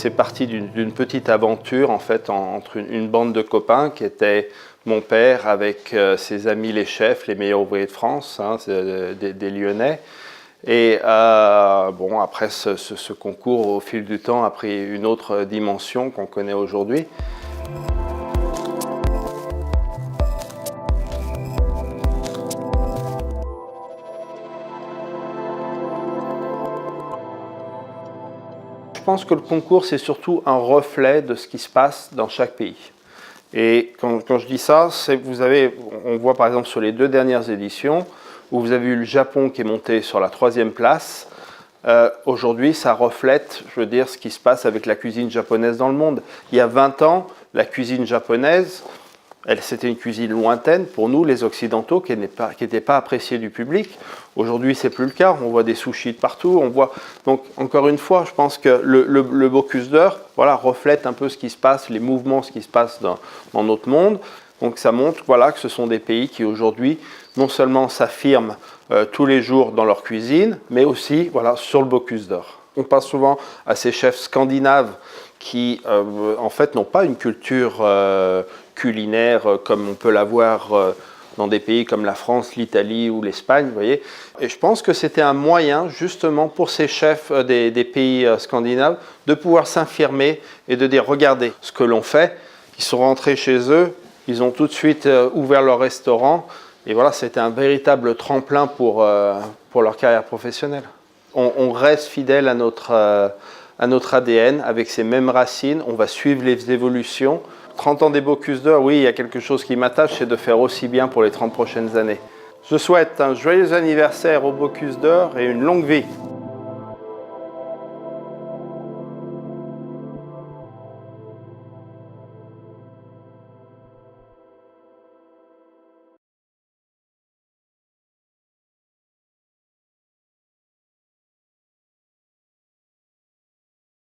c'est parti d'une petite aventure en fait entre une bande de copains qui était mon père avec ses amis les chefs, les meilleurs ouvriers de France, hein, des Lyonnais. Et bon, après ce concours au fil du temps a pris une autre dimension qu'on connaît aujourd'hui. Je pense que le concours, c'est surtout un reflet de ce qui se passe dans chaque pays. Et quand je dis ça, on voit par exemple sur les 2 dernières éditions, où vous avez eu le Japon qui est monté sur la 3e place. Aujourd'hui, ça reflète, je veux dire, ce qui se passe avec la cuisine japonaise dans le monde. Il y a 20 ans, la cuisine japonaise, c'était une cuisine lointaine pour nous, les Occidentaux, qui n'était pas appréciée du public. Aujourd'hui, c'est plus le cas. On voit des sushis de partout. Donc, encore une fois, je pense que le Bocuse d'Or, voilà, reflète un peu ce qui se passe, les mouvements, ce qui se passe dans notre monde. Donc, ça montre, voilà, que ce sont des pays qui aujourd'hui, non seulement s'affirment tous les jours dans leur cuisine, mais aussi, voilà, sur le Bocuse d'Or. On pense souvent à ces chefs scandinaves qui, en fait, n'ont pas une culture culinaire comme on peut l'avoir dans des pays comme la France, l'Italie ou l'Espagne, vous voyez. Et je pense que c'était un moyen, justement, pour ces chefs des pays scandinaves, de pouvoir s'affirmer et de dire, regardez ce que l'on fait. Ils sont rentrés chez eux, ils ont tout de suite ouvert leur restaurant. Et voilà, c'était un véritable tremplin pour leur carrière professionnelle. On reste fidèle à notre ADN, avec ces mêmes racines. On va suivre les évolutions. 30 ans des Bocuse d'Or, oui, il y a quelque chose qui m'attache, c'est de faire aussi bien pour les 30 prochaines années. Je souhaite un joyeux anniversaire au Bocuse d'Or et une longue vie.